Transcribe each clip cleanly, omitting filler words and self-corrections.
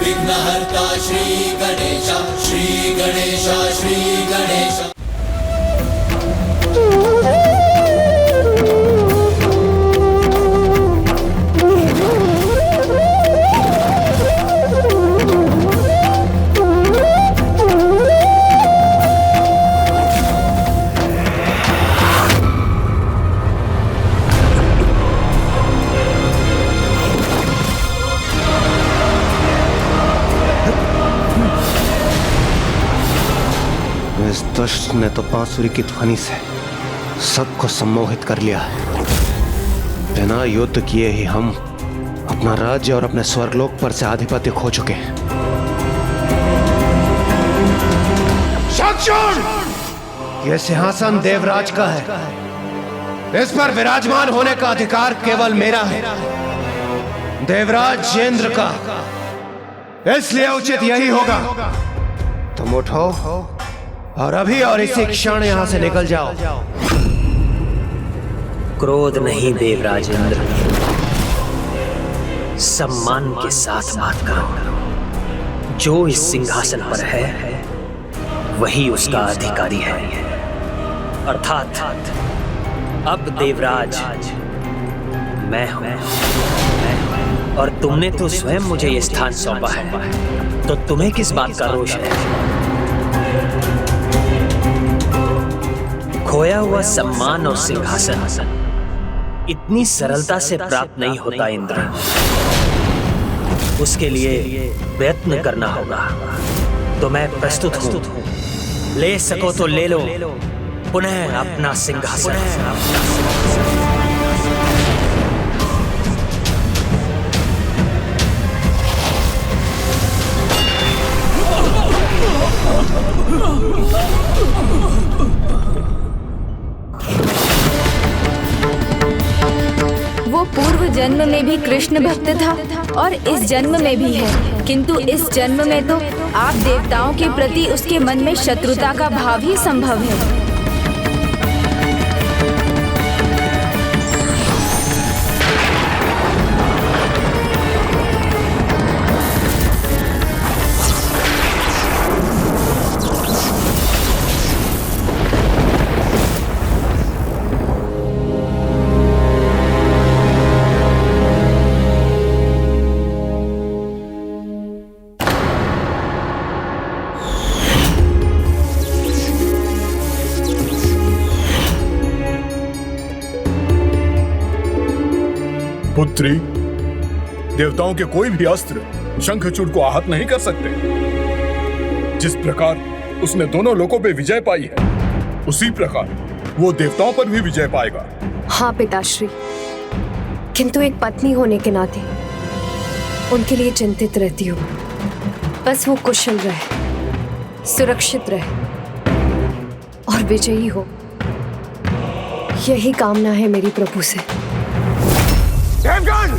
विघ्नहर्ता श्री गणेश, श्री गणेश, श्री गणेश। इस दुष्ट ने तो बांसुरी की ध्वनि से सबको सम्मोहित कर लिया है। बिना युद्ध किए ही हम अपना राज्य और अपने स्वर्गलोक पर से आधिपत्य खो चुके हैं। यह सिंहासन देवराज का है। इस पर विराजमान होने का अधिकार केवल मेरा है, देवराज इंद्र का। इसलिए उचित यही होगा तुम उठो और अभी और इसी क्षण यहां से निकल जाओ। क्रोध नहीं देवराज इंद्र, सम्मान के साथ बात करो। जो इस सिंहासन पर है वही उसका अधिकारी है, अर्थात अब देवराज मैं हूं। और तुमने तो स्वयं मुझे यह स्थान सौंपा है, तो तुम्हें किस बात का रोष है? खोया हुआ सम्मान और सिंहासन इतनी सरलता से प्राप्त नहीं होता इंद्र। उसके लिए प्रयत्न करना होगा। तो मैं प्रस्तुत हूं, ले सको तो ले लो पुनः अपना सिंहासन। वो पूर्व जन्म में भी कृष्ण भक्त था और इस जन्म में भी है, किंतु इस जन्म में तो आप देवताओं के प्रति उसके मन में शत्रुता का भाव ही संभव है। पुत्री, देवताओं के कोई भी अस्त्र शंखचूड़ को आहत नहीं कर सकते। जिस प्रकार उसने दोनों लोकों पे विजय पाई है, उसी प्रकार वो देवताओं पर भी विजय पाएगा। हाँ पिताश्री, किंतु एक पत्नी होने के नाते उनके लिए चिंतित रहती हूँ। बस वो कुशल रहे, सुरक्षित रहे और विजयी हो, यही कामना है मेरी प्रभु से। देवगण!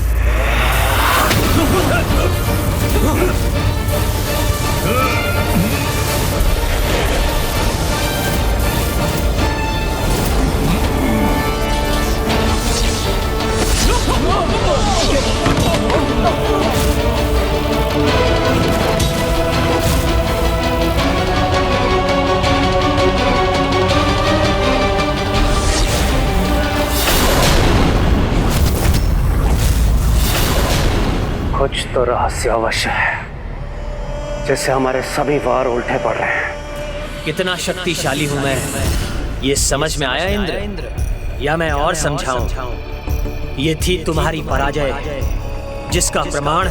कुछ तो रहस्य अवश्य है, जिससे हमारे सभी वार उल्टे पड़ रहे हैं। कितना शक्तिशाली हूं मैं, ये समझ में आया इंद्र? या मैं और समझाऊं? ये थी तुम्हारी पराजय, जिसका प्रमाण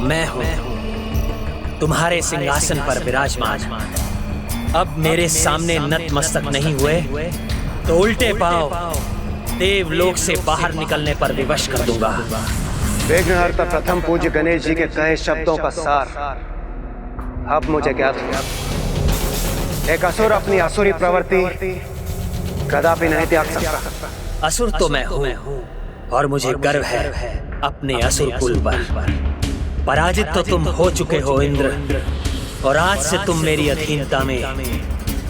मैं हूं, तुम्हारे सिंहासन पर विराजमान। अब मेरे सामने नतमस्तक नहीं हुए तो उल्टे पांव देवलोक से बाहर निकलने पर विवश कर दूंगा। विघ्नहर्ता प्रथम पूज्य गणेश जी के कहे शब्दों का सार अब मुझे ज्ञात हुआ। एक असुर अपनी असुरी प्रवृत्ति कदापि नहीं त्याग सकता। असुर तो मैं हूँ और मुझे गर्व है अपने असुर कुल पर। पराजित तो तुम हो चुके हो इंद्र, और आज से तुम मेरी अधीनता में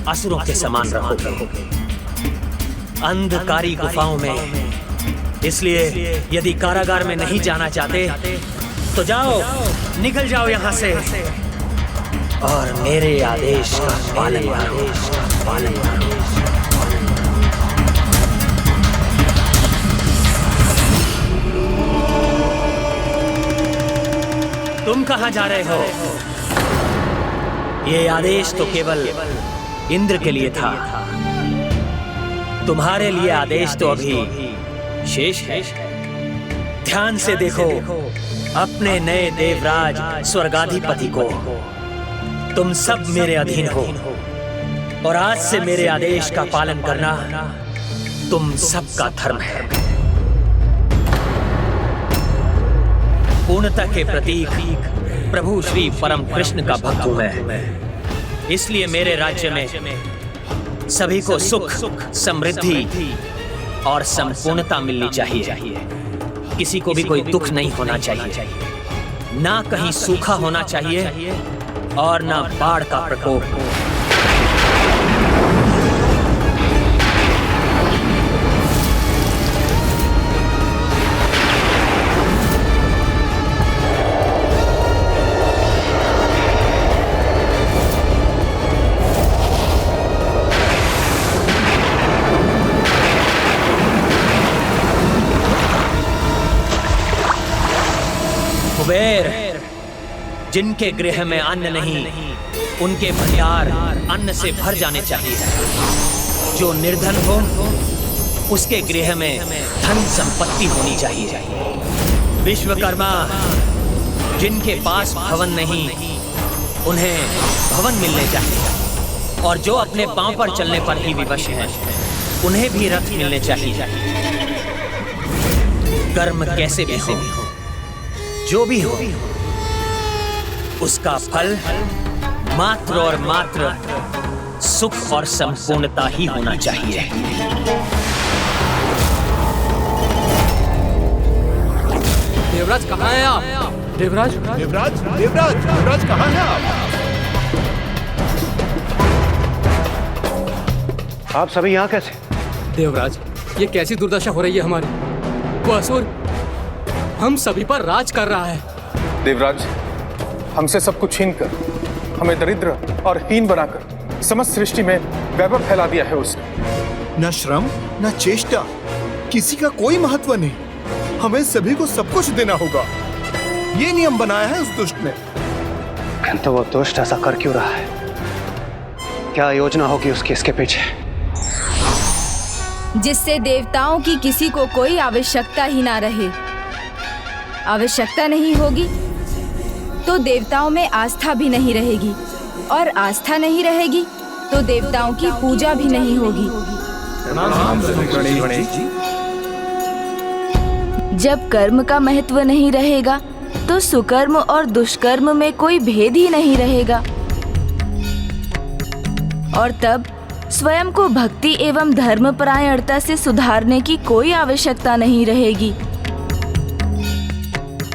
असुरों के समान रहोगे, अंधकारी गुफाओं में। इसलिए यदि कारागार में नहीं जाना चाहते तो जाओ, निकल जाओ यहाँ से और मेरे आदेश का पालन करो। तुम कहाँ जा रहे हो? ये आदेश तो केवल इंद्र के लिए था, तुम्हारे लिए आदेश तो अभी शेष है। ध्यान से देखो अपने नए देवराज स्वर्गाधिपति को। तुम सब मेरे अधीन हो और आज से मेरे आदेश का पालन करना तुम सबका धर्म है। पूर्णता के प्रतीक प्रभु श्री परम कृष्ण का भक्त हूं मैं, इसलिए मेरे राज्य में सभी को सुख, समृद्धि और संपूर्णता मिलनी चाहिए। किसी को भी कोई दुख नहीं होना चाहिए, ना कहीं सूखा होना चाहिए और ना बाढ़ का प्रकोप। कुबेर, जिनके गृह में अन्न नहीं, उनके भंडार अन्न से भर जाने चाहिए। जो निर्धन हो, उसके गृह में धन संपत्ति होनी चाहिए। विश्वकर्मा, जिनके पास भवन नहीं, उन्हें भवन मिलने चाहिए। और जो अपने पांव पर चलने पर ही विवश हैं, उन्हें भी रथ मिलने चाहिए। कर्म कैसे भी हो, जो भी हो, उसका फल मात्र और मात्र सुख और संपूर्णता ही होना चाहिए। देवराज कहाँ हैं आप? देवराज देवराज देवराज देवराज कहाँ हैं आप सभी यहाँ कैसे? देवराज, ये कैसी दुर्दशा हो रही है हमारी? वो असुर हम सभी पर राज कर रहा है। देवराज, हमसे सब कुछ छीन कर हमें दरिद्र और हीन बनाकर समस्त सृष्टि में वैभव फैला दिया है उसने। न श्रम न चेष्टा, किसी का कोई महत्व नहीं। हमें सभी को सब कुछ देना होगा, ये नियम बनाया है उस दुष्ट ने। किंतु वो दुष्ट ऐसा कर क्यों रहा है? क्या योजना होगी उसकी इसके पीछे? जिससे देवताओं की किसी को कोई आवश्यकता ही ना रहे। आवश्यकता नहीं होगी तो देवताओं में आस्था भी नहीं रहेगी, और आस्था नहीं रहेगी तो देवताओं की पूजा भी नहीं होगी। जब कर्म का महत्व नहीं रहेगा तो सुकर्म और दुष्कर्म में कोई भेद ही नहीं रहेगा, और तब स्वयं को भक्ति एवं धर्मपरायणता से सुधारने की कोई आवश्यकता नहीं रहेगी।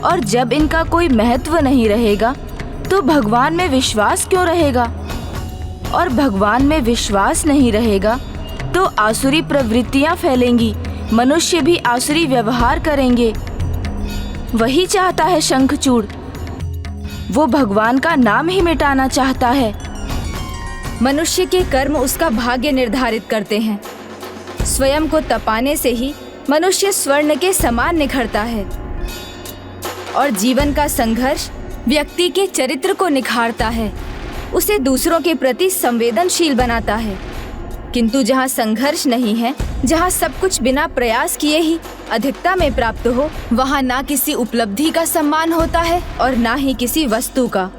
और जब इनका कोई महत्व नहीं रहेगा तो भगवान में विश्वास क्यों रहेगा? और भगवान में विश्वास नहीं रहेगा तो आसुरी प्रवृत्तियां फैलेंगी, मनुष्य भी आसुरी व्यवहार करेंगे। वही चाहता है शंखचूड़, वो भगवान का नाम ही मिटाना चाहता है। मनुष्य के कर्म उसका भाग्य निर्धारित करते हैं। स्वयं को तपाने से ही मनुष्य स्वर्ण के समान निखरता है, और जीवन का संघर्ष व्यक्ति के चरित्र को निखारता है, उसे दूसरों के प्रति संवेदनशील बनाता है। किंतु जहाँ संघर्ष नहीं है, जहाँ सब कुछ बिना प्रयास किए ही अधिकता में प्राप्त हो, वहाँ ना किसी उपलब्धि का सम्मान होता है और ना ही किसी वस्तु का।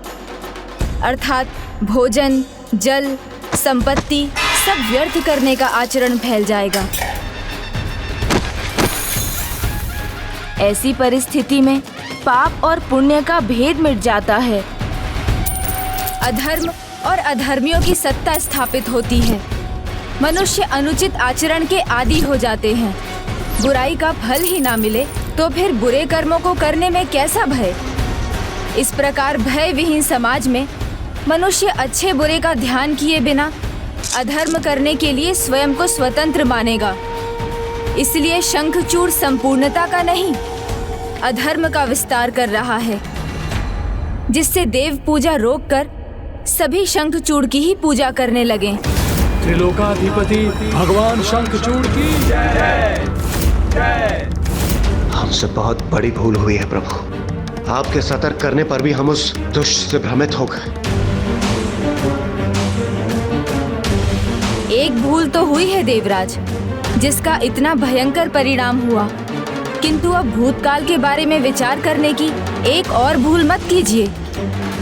अर्थात भोजन, जल, संपत्ति सब व्यर्थ करने का आचरण फैल जाएगा। ऐसी परिस्थिति में पाप और पुण्य का भेद मिट जाता है। अधर्म और अधर्मियों की सत्ता स्थापित होती है। मनुष्य अनुचित आचरण के आदी हो जाते हैं। बुराई का फल ही ना मिले तो फिर बुरे कर्मों को करने में कैसा भय? इस प्रकार भय विहीन समाज में मनुष्य अच्छे बुरे का ध्यान किए बिना अधर्म करने के लिए स्वयं को स्वतंत्र मानेगा। इसलिए शंखचूड़ संपूर्णता का नहीं, अधर्म का विस्तार कर रहा है। जिससे देव पूजा रोककर सभी शंखचूड़ की ही पूजा करने लगे। त्रिलोकाधिपति भगवान शंखचूड़ की जय। हमसे बहुत बड़ी भूल हुई है प्रभु। आपके सतर्क करने पर भी हम उस दुष्ट से भ्रमित हो गए। एक भूल तो हुई है देवराज, जिसका इतना भयंकर परिणाम हुआ, किंतु अब भूतकाल के बारे में विचार करने की एक और भूल मत कीजिए।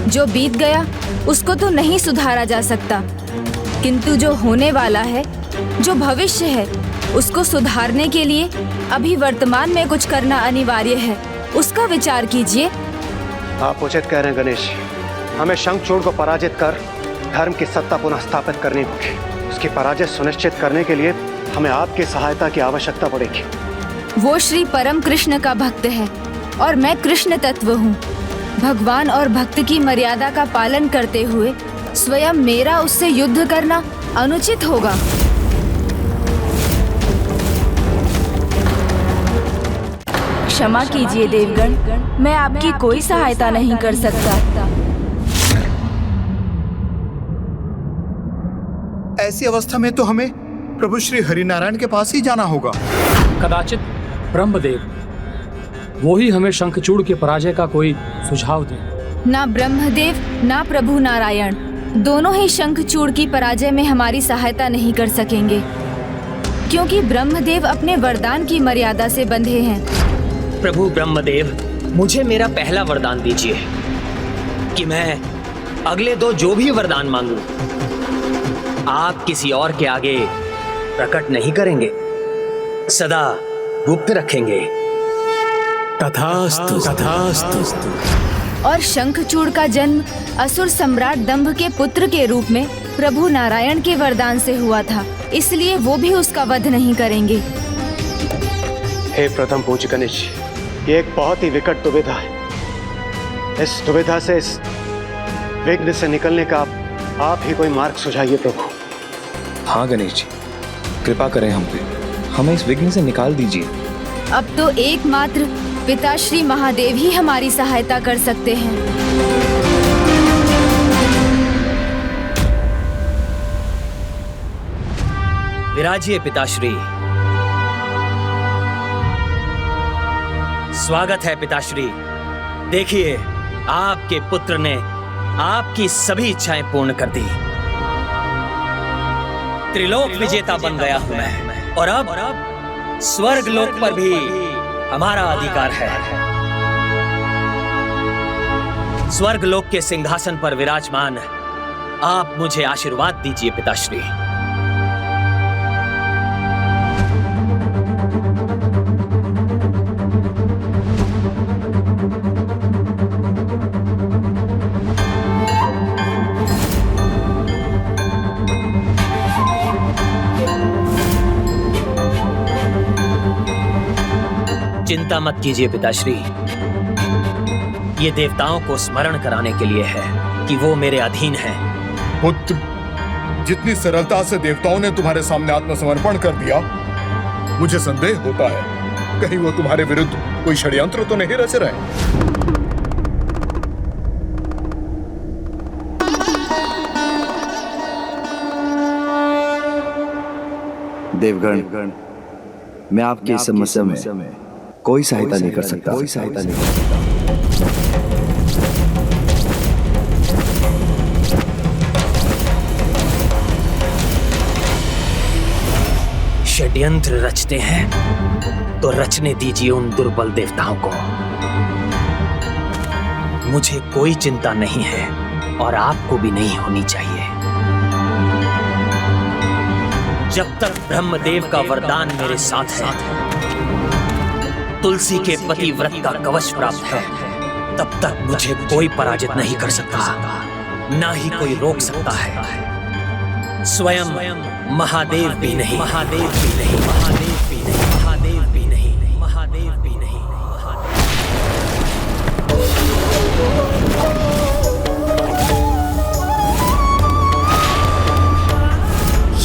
जो बीत गया उसको तो नहीं सुधारा जा सकता, किंतु जो होने वाला है, जो भविष्य है, उसको सुधारने के लिए अभी वर्तमान में कुछ करना अनिवार्य है। उसका विचार कीजिए। आप उचित कह रहे हैं गणेश। हमें शंखचूड़ को पराजित कर धर्म की सत्ता पुनः स्थापित करनी होगी। उसकी पराजय सुनिश्चित करने के लिए हमें आपकी सहायता की आवश्यकता पड़ेगी। वो श्री परम कृष्ण का भक्त है और मैं कृष्ण तत्व हूँ। भगवान और भक्त की मर्यादा का पालन करते हुए स्वयं मेरा उससे युद्ध करना अनुचित होगा। क्षमा कीजिए देवगण, मैं आपकी कोई सहायता नहीं कर सकता। ऐसी अवस्था में तो हमें प्रभु श्री हरिनारायण के पास ही जाना होगा। कदाचित ब्रह्मदेव वो ही हमें शंखचूड़ के पराजय का कोई सुझाव दें। ना ब्रह्मदेव ना प्रभु नारायण दोनों ही शंखचूड़ की पराजय में हमारी सहायता नहीं कर सकेंगे, क्योंकि ब्रह्मदेव अपने वरदान की मर्यादा से बंधे हैं। प्रभु ब्रह्मदेव, मुझे मेरा पहला वरदान दीजिए कि मैं अगले दो जो भी वरदान मांगूं, आप किसी और के आगे प्रकट नहीं करेंगे, सदा गुप्त रखेंगे। तथास्तु तथास्तु। और शंखचूड़ का जन्म असुर सम्राट दंभ के पुत्र के रूप में प्रभु नारायण के वरदान से हुआ था, इसलिए वो भी उसका वध नहीं करेंगे। हे प्रथम पूज्य गणेश, ये एक बहुत ही विकट दुविधा है। इस दुविधा से, इस विघ्न से निकलने का आप ही कोई मार्ग सुझाइए प्रभु। हाँ गणेश जी, कृपा करें हम पे, हमें इस विघ्न से निकाल दीजिए। अब तो एकमात्र पिता श्री महादेव ही हमारी सहायता कर सकते हैं। विराजिए पिताश्री। स्वागत है पिताश्री। देखिए, आपके पुत्र ने आपकी सभी इच्छाएं पूर्ण कर दी। त्रिलोक विजेता बन गया हूं मैं, और अब स्वर्ग लोक पर भी हमारा अधिकार है। स्वर्ग लोक के सिंहासन पर विराजमान आप मुझे आशीर्वाद दीजिए पिताश्री। चिंता मत कीजिए पिताश्री, ये देवताओं को स्मरण कराने के लिए है कि वो मेरे अधीन हैं। पुत्र, जितनी सरलता से देवताओं ने तुम्हारे सामने आत्मसमर्पण कर दिया, मुझे संदेह होता है कहीं वो तुम्हारे विरुद्ध कोई षड्यंत्र तो नहीं रच रहे। देवगण, मैं आपकी इस समस्या में कोई सहायता नहीं कर सकता। षड्यंत्र रचते हैं तो रचने दीजिए उन दुर्बल देवताओं को। मुझे कोई चिंता नहीं है और आपको भी नहीं होनी चाहिए। जब तक ब्रह्मदेव का वरदान मेरे साथ है, तुलसी के पतिव्रत का कवच प्राप्त है, तब तक मुझे कोई पराजित नहीं कर सकता, ना ही कोई रोक सकता है। स्वयं महादेव भी नहीं, महादेव भी नहीं, महादेव भी नहीं, महादेव भी नहीं, महादेव भी नहीं।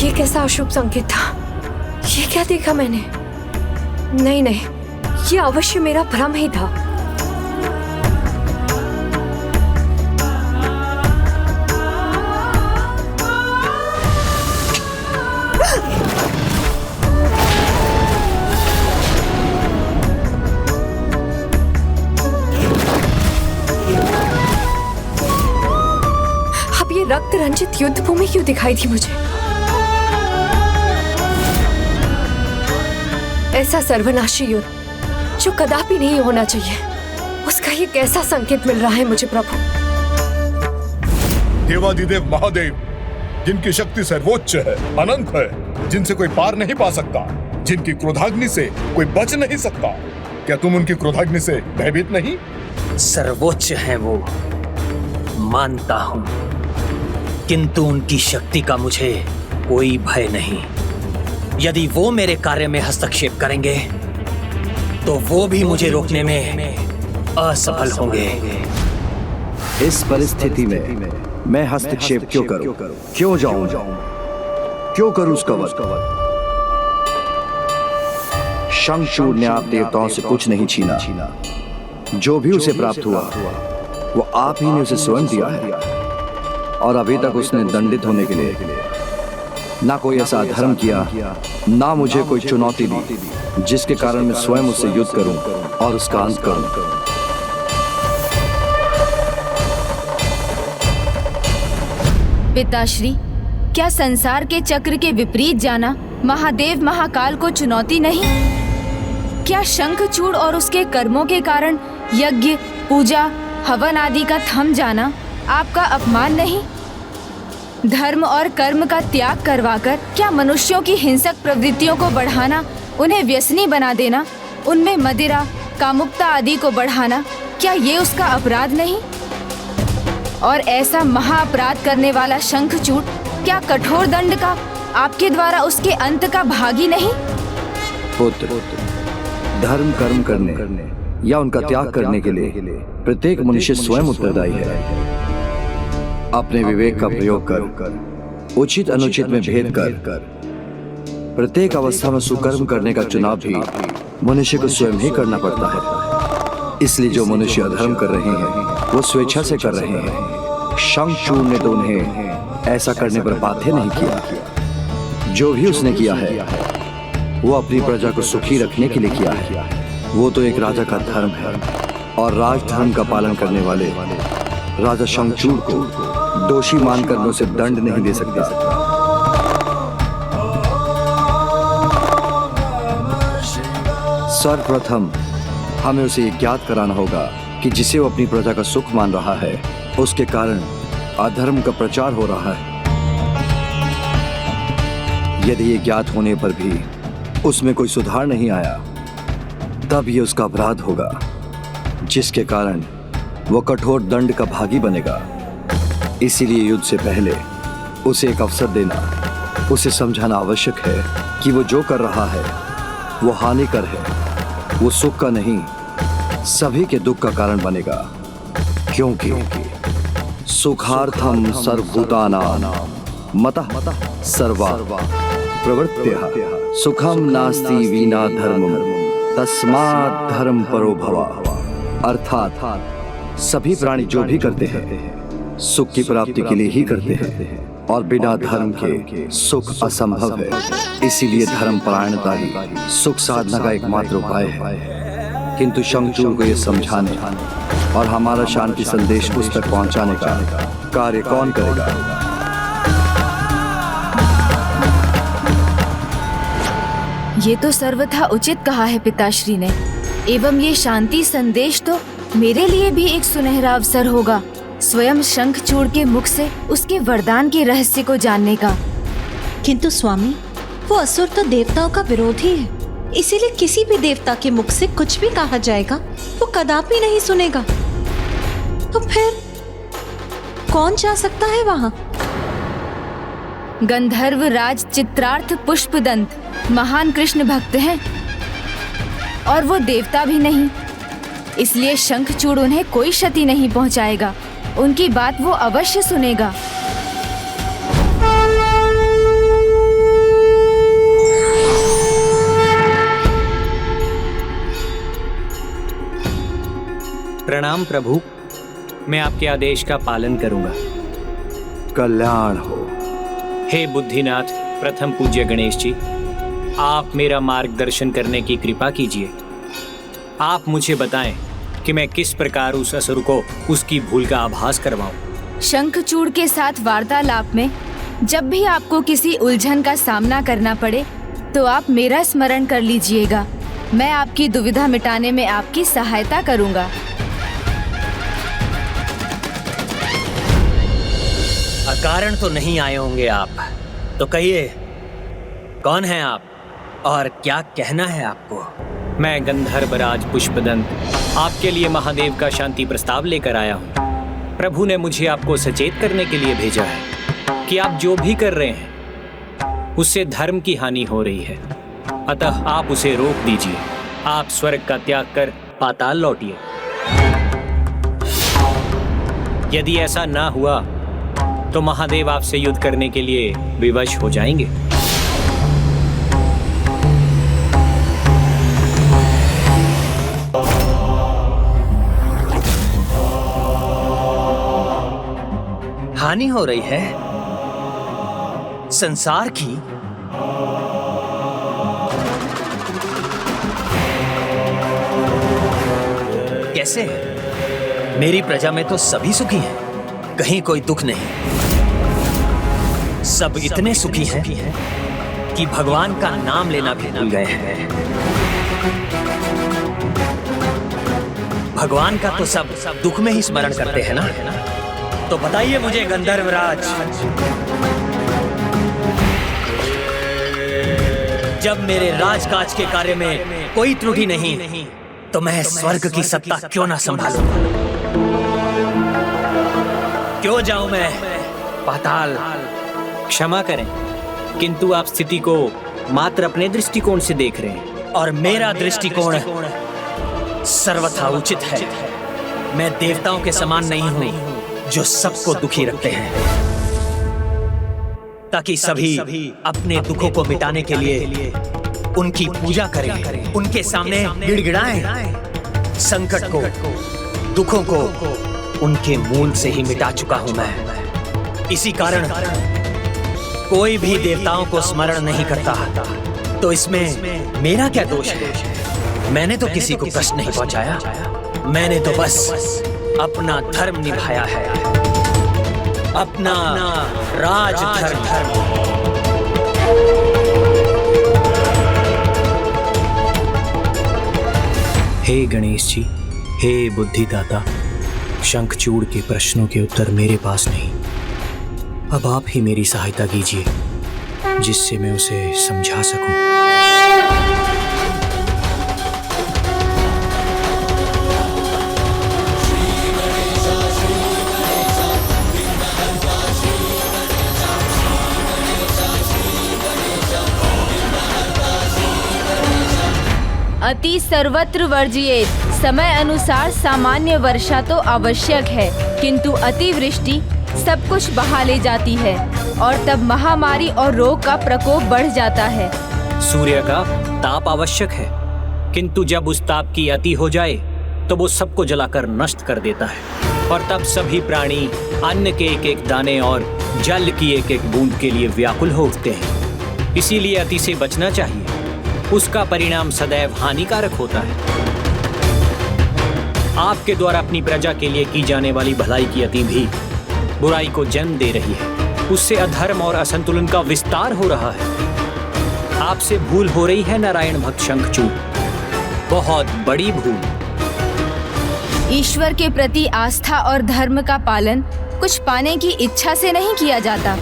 ये कैसा अशुभ संकेत था? ये क्या देखा मैंने? नहीं नहीं, ये अवश्य मेरा भ्रम ही था। रक्त रंजित युद्ध भूमि क्यों दिखाई दी मुझे? ऐसा सर्वनाशी युद्ध जो कदापि नहीं होना चाहिए, उसका ये कैसा संकेत मिल रहा है मुझे प्रभु? देवाधिदेव महादेव, जिनकी शक्ति सर्वोच्च है, अनंत है, जिनसे कोई पार नहीं पा सकता, जिनकी क्रोधाग्नि से कोई बच नहीं सकता, क्या तुम उनकी क्रोधाग्नि से भयभीत नहीं? सर्वोच्च है वो, मानता हूं, किंतु उनकी शक्ति का मुझे कोई भय नहीं। यदि वो मेरे कार्य में हस्तक्षेप करेंगे तो वो भी मुझे रोकने में असफल होंगे। इस परिस्थिति में मैं हस्तक्षेप क्यों करूं? क्यों जाऊं? क्यों करूं उसका वध? शंखचूड़ ने आप देवताओं से कुछ नहीं छीना। जो भी उसे प्राप्त हुआ वो आप ही ने उसे स्वयं दिया है, और अभी तक उसने दंडित होने के लिए ना कोई ऐसा अधर्म किया, ना मुझे कोई चुनौती दी जिसके कारण मैं स्वयं उससे युद्ध करूं और उसका अंत करूं। पिताश्री, क्या संसार के चक्र के विपरीत जाना महादेव महाकाल को चुनौती नहीं? क्या शंखचूड़ और उसके कर्मों के कारण यज्ञ, पूजा, हवन आदि का थम जाना आपका अपमान नहीं? धर्म और कर्म का त्याग करवाकर क्या मनुष्यों की हिंसक प्रवृत्तियों को बढ़ाना, उन्हें व्यसनी बना देना, उनमें मदिरा, कामुकता आदि को बढ़ाना, क्या ये उसका अपराध नहीं? और ऐसा महाअपराध करने वाला शंखचूड़ क्या कठोर दंड का आपके द्वारा उसके अंत का भागी नहीं? पुत्र, धर्म कर्म करने या उनका त्याग करने के लिए प्रत्येक मनुष्य स्वयं उत्तरदायी है। अपने विवेक का प्रयोग कर उचित अनुचित में भेद कर प्रत्येक अवस्था में सुकर्म करने का चुनाव भी मनुष्य को स्वयं ही करना पड़ता है। इसलिए जो मनुष्य अधर्म कर रहे हैं वो स्वेच्छा से कर रहे हैं। शंखचूड़ ने तो उन्हें ऐसा करने पर बाध्य नहीं किया। जो भी उसने किया है वो अपनी प्रजा को सुखी रखने के लिए किया है। वो तो एक राजा का धर्म है, और राजधर्म का पालन करने वाले राजा शंखचूड़ को दोषी मानकर मैं उसे दंड नहीं दे सकता। सर्वप्रथम हमें उसे ज्ञात कराना होगा कि जिसे वो अपनी प्रजा का सुख मान रहा है उसके कारण अधर्म का प्रचार हो रहा है। यदि ये ज्ञात होने पर भी उसमें कोई सुधार नहीं आया तब ये उसका अपराध होगा, जिसके कारण वो कठोर दंड का भागी बनेगा। इसीलिए युद्ध से पहले उसे एक अवसर देना, उसे समझाना आवश्यक है कि वो जो कर रहा है वो हानिकर है, वो सुख का नहीं सभी के दुख का कारण बनेगा। क्योंकि सुखार्थम सर्वभूतानां मतः सर्वा प्रवृत्त्यः सुखम नास्ति विना धर्मम् तस्मात् धर्म परो भव। अर्थात सभी प्राणी जो भी करते हैं सुख की प्राप्ति के लिए ही करते हैं, और बिना धर्म के सुख असंभव है। इसीलिए धर्म परायणता ही सुख साधना का एकमात्र उपाय है। किंतु शंखचूड़ को यह समझाने और हमारा शांति संदेश उस तक पहुंचाने का कार्य कौन करेगा? ये तो सर्वथा उचित कहा है पिताश्री ने, एवं ये शांति संदेश तो मेरे लिए भी एक सुनहरा अवसर होगा स्वयं शंखचूड़ के मुख से उसके वरदान के रहस्य को जानने का। किंतु स्वामी, वो असुर तो देवताओं का विरोधी है, इसीलिए किसी भी देवता के मुख से कुछ भी कहा जाएगा वो कदापि नहीं सुनेगा। तो फिर कौन जा सकता है वहाँ? गंधर्व राज चित्रार्थ पुष्पदंत महान कृष्ण भक्त हैं, और वो देवता भी नहीं, इसलिए शंखचूड़ उन्हें कोई क्षति नहीं पहुंचाएगा। उनकी बात वो अवश्य सुनेगा। प्रणाम प्रभु, मैं आपके आदेश का पालन करूंगा। कल्याण हो। हे बुद्धिनाथ प्रथम पूज्य गणेश जी, आप मेरा मार्गदर्शन करने की कृपा कीजिए। आप मुझे बताएं कि मैं किस प्रकार उस असुर को उसकी भूल का आभास करवाऊं। शंखचूड़ के साथ वार्तालाप में जब भी आपको किसी उलझन का सामना करना पड़े तो आप मेरा स्मरण कर लीजिएगा। मैं आपकी दुविधा मिटाने में आपकी सहायता करूंगा। अकारण तो नहीं आए होंगे आप, तो कहिए कौन हैं आप और क्या कहना है आपको? मैं गंधर्वराज पुष्पदंत आपके लिए महादेव का शांति प्रस्ताव लेकर आया हूँ। प्रभु ने मुझे आपको सचेत करने के लिए भेजा है कि आप जो भी कर रहे हैं उससे धर्म की हानि हो रही है, अतः आप उसे रोक दीजिए। आप स्वर्ग का त्याग कर पाताल लौटिए। यदि ऐसा ना हुआ तो महादेव आपसे युद्ध करने के लिए विवश हो जाएंगे। हानि हो रही है संसार की? कैसे? मेरी प्रजा में तो सभी सुखी हैं, कहीं कोई दुख नहीं। सब इतने सुखी हैं कि भगवान का नाम लेना भी भूल गए हैं। भगवान का तो सब दुख में ही स्मरण करते हैं ना। तो बताइए मुझे गंधर्वराज, जब मेरे राजकाज के कार्य में कोई त्रुटि नहीं तो मैं स्वर्ग की सत्ता क्यों ना संभालूं? क्यों जाऊं मैं पाताल? क्षमा करें, किंतु आप स्थिति को मात्र अपने दृष्टिकोण से देख रहे हैं और मेरा दृष्टिकोण सर्वथा उचित है। मैं देवताओं के समान नहीं हूं जो सबको दुखी रखते हैं, ताकि सभी अपने दुखों को मिटाने के लिए उनकी पूजा करें, उनके सामने गिड़गिड़ाएं। संकट को, दुखों को उनके मूल से ही मिटा चुका हूं मैं। इसी कारण कोई भी देवताओं को स्मरण नहीं करता। तो इसमें मेरा क्या दोष है? मैंने तो किसी को कष्ट नहीं पहुंचाया, मैंने तो बस अपना धर्म निभाया है, अपना राज धर्म। हे गणेश जी, हे बुद्धिदाता, शंखचूड़ के प्रश्नों के उत्तर मेरे पास नहीं। अब आप ही मेरी सहायता कीजिए जिससे मैं उसे समझा सकूं। अति सर्वत्र वर्जिए। समय अनुसार सामान्य वर्षा तो आवश्यक है, किंतु अतिवृष्टि सब कुछ बहा ले जाती है और तब महामारी और रोग का प्रकोप बढ़ जाता है। सूर्य का ताप आवश्यक है, किंतु जब उस ताप की अति हो जाए तो वो सबको जलाकर नष्ट कर देता है और तब सभी प्राणी अन्न के एक एक दाने और जल की एक एक बूंद के लिए व्याकुल हो उठते हैं। इसीलिए अति से बचना चाहिए, उसका परिणाम सदैव हानिकारक होता है। आपके द्वारा अपनी प्रजा के लिए की जाने वाली भलाई की अति भी बुराई को जन्म दे रही है, उससे अधर्म और असंतुलन का विस्तार हो रहा है। आपसे भूल हो रही है नारायण भक्त शंखचूड़, बहुत बड़ी भूल। ईश्वर के प्रति आस्था और धर्म का पालन कुछ पाने की इच्छा से नहीं किया जाता।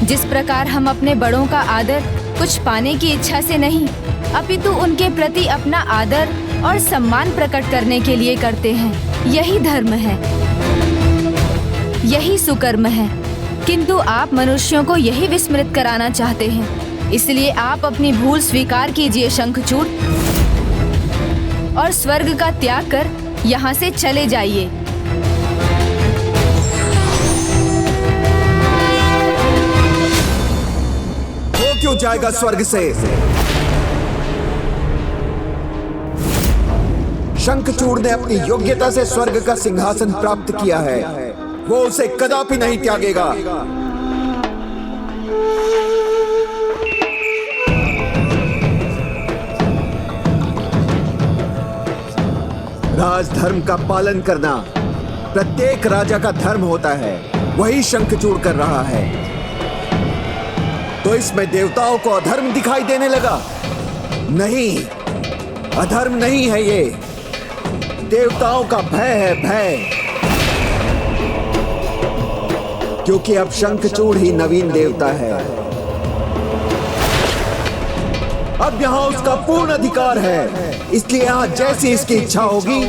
जिस प्रकार हम अपने बड़ों का आदर कुछ पाने की इच्छा से नहीं, अपितु उनके प्रति अपना आदर और सम्मान प्रकट करने के लिए करते हैं। यही धर्म है, यही सुकर्म है। किंतु आप मनुष्यों को यही विस्मृत कराना चाहते हैं। इसलिए आप अपनी भूल स्वीकार कीजिए शंखचूड़, और स्वर्ग का त्याग कर यहाँ से चले जाइए। वो क्यों जाएगा स्वर्ग से? शंखचूड़ ने अपनी योग्यता से स्वर्ग का सिंहासन प्राप्त किया है, वो उसे कदापि नहीं त्यागेगा। राजधर्म का पालन करना प्रत्येक राजा का धर्म होता है। वही शंखचूड़ कर रहा है, तो इसमें देवताओं को अधर्म दिखाई देने लगा? नहीं, अधर्म नहीं है ये, देवताओं का भय है, भय। क्योंकि अब शंखचूड़ ही नवीन देवता है। अब यहां उसका पूर्ण अधिकार है, इसलिए यहां जैसी इसकी इच्छा होगी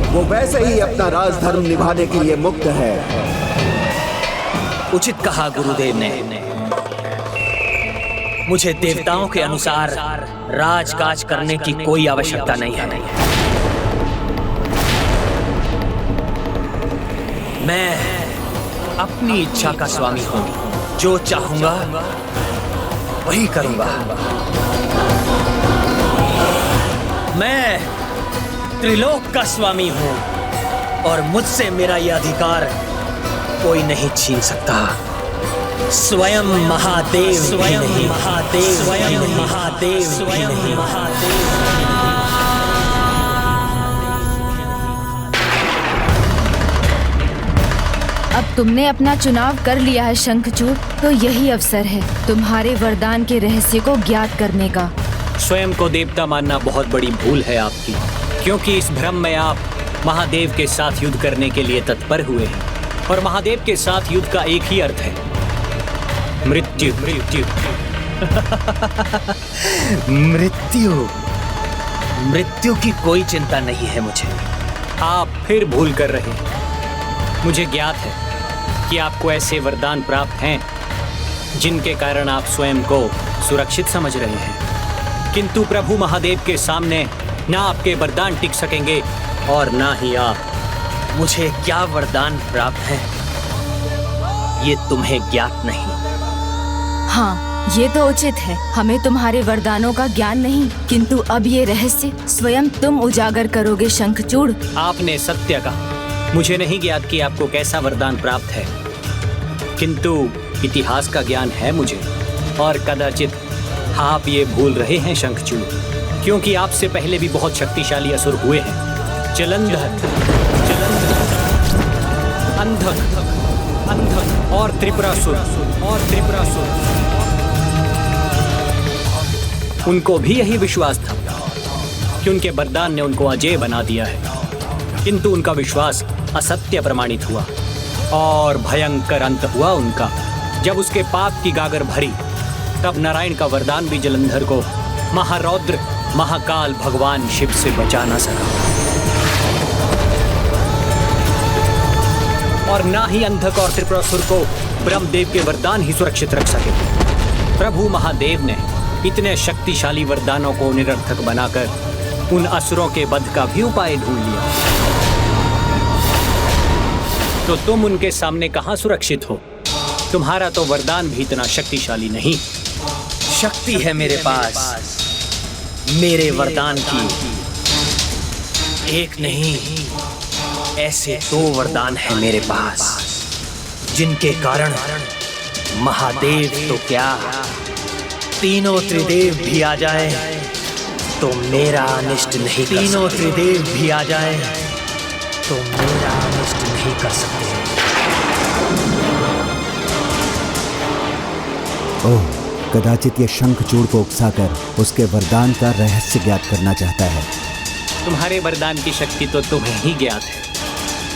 वो वैसे ही अपना राजधर्म निभाने के लिए मुक्त है। उचित कहा गुरुदेव ने। मुझे देवताओं के अनुसार राजकाज करने की कोई आवश्यकता नहीं है। मैं अपनी इच्छा का स्वामी हूं, जो चाहूंगा वही करूंगा। मैं त्रिलोक का स्वामी हूं और मुझसे मेरा यह अधिकार कोई नहीं छीन सकता। स्वयं महादेव, स्वयं महादेव, स्वयं महादेव, स्वयं महादेव। अब तुमने अपना चुनाव कर लिया है शंखचूड़, तो यही अवसर है तुम्हारे वरदान के रहस्य को ज्ञात करने का। स्वयं को देवता मानना बहुत बड़ी भूल है आपकी, क्योंकि इस भ्रम में आप महादेव के साथ युद्ध करने के लिए तत्पर हुए हैं, और महादेव के साथ युद्ध का एक ही अर्थ है, मृत्यु। मृत्यु मृत्यु मृत्यु की कोई चिंता नहीं है मुझे। आप फिर भूल कर रहे हैं। मुझे ज्ञात है कि आपको ऐसे वरदान प्राप्त हैं जिनके कारण आप स्वयं को सुरक्षित समझ रहे हैं, किंतु प्रभु महादेव के सामने ना आपके वरदान टिक सकेंगे और ना ही आप। मुझे क्या वरदान प्राप्त है ये तुम्हें ज्ञात नहीं। हाँ, ये तो उचित है, हमें तुम्हारे वरदानों का ज्ञान नहीं, किंतु अब ये रहस्य स्वयं तुम उजागर करोगे शंखचूड़। आपने सत्य कहा। मुझे नहीं ज्ञात कि आपको कैसा वरदान प्राप्त है, किंतु इतिहास का ज्ञान है मुझे, और कदाचित आप ये भूल रहे हैं शंखचूड़, क्योंकि आपसे पहले भी बहुत शक्तिशाली असुर हुए हैं। जलंधर, अंधक, अंधक और त्रिपुरासुर, उनको भी यही विश्वास था कि उनके वरदान ने उनको अजेय बना दिया है, किंतु उनका विश्वास असत्य प्रमाणित हुआ और भयंकर अंत हुआ उनका। जब उसके पाप की गागर भरी, तब नारायण का वरदान भी जलंधर को महारौद्र महाकाल भगवान शिव से बचा ना सका, और ना ही अंधक और त्रिपुरासुर को ब्रह्मदेव के वरदान ही सुरक्षित रख सके। प्रभु महादेव ने इतने शक्तिशाली वरदानों को निरर्थक बनाकर उन असुरों के वध का भी उपाय ढूंढ लिया। तो तुम उनके सामने कहां सुरक्षित हो? तुम्हारा तो वरदान भी इतना शक्तिशाली नहीं। शक्ति है मेरे पास, मेरे वरदान की एक नहीं, ऐसे 2 वरदान है मेरे पास, जिनके कारण महादेव तो क्या, तीनों त्रिदेव भी आ जाए तो मेरा अनिष्ट नहीं कर सकते। तीनों त्रिदेव भी आ जाए तो मेरा अनिष्ट नहीं कर सकते। ओह, कदाचित ये शंखचूड़ को उकसाकर उसके वरदान का रहस्य ज्ञात करना चाहता है। तुम्हारे वरदान की शक्ति तो तुम्हें ही ज्ञात है,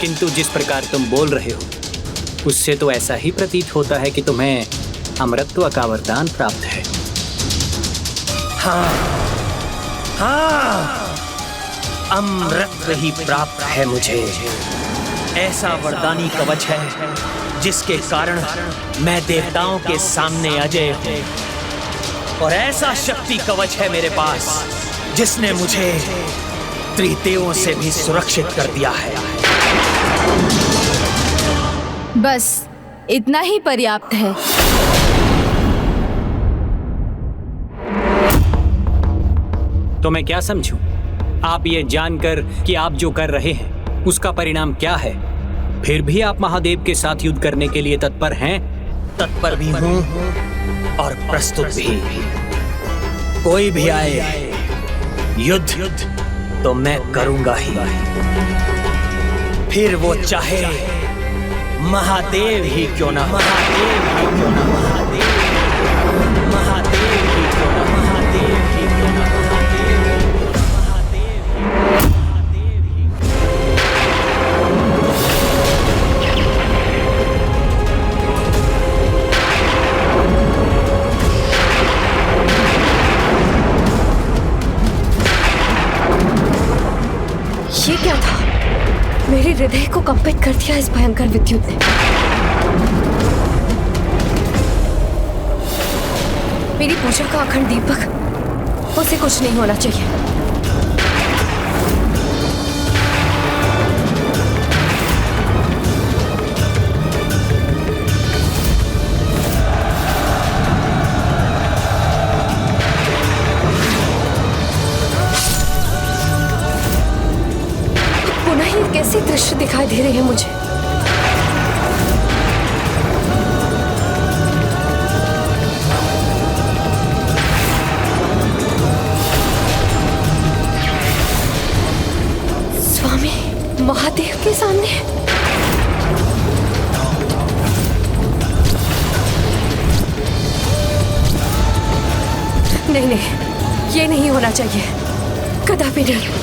किंतु जिस प्रकार तुम बोल रहे हो उससे तो ऐसा ही प्रतीत होता है कि तुम्हें अमरत्व का वरदान प्राप्त है। हाँ, हाँ, अमृत ही प्राप्त है मुझे। ऐसा वरदानी कवच है जिसके कारण मैं देवताओं के सामने अजय हूँ, और ऐसा शक्ति कवच है मेरे पास जिसने मुझे त्रिदेवों से भी सुरक्षित कर दिया है। बस इतना ही पर्याप्त है। तो मैं क्या समझूं? आप ये जानकर कि आप जो कर रहे हैं उसका परिणाम क्या है, फिर भी आप महादेव के साथ युद्ध करने के लिए तत्पर हैं? तत्पर भी हूं और प्रस्तुत भी। कोई भी आए युद्ध तो मैं करूंगा ही, फिर वो चाहे महादेव ही क्यों ना, महादेव ही क्यों ना, महादेव ही क्यों ना, महादेव ही क्यों ना, ये क्या था? मेरे हृदय को कंपित कर दिया इस भयंकर विद्युत ने। मेरी पूजा का अखंड दीपक, उसे कुछ नहीं होना चाहिए। पुनः ये कैसे दृश्य दिखाई दे रहे हैं मुझे? स्वामी महादेव के सामने। नहीं नहीं, ये नहीं होना चाहिए, कदापि नहीं।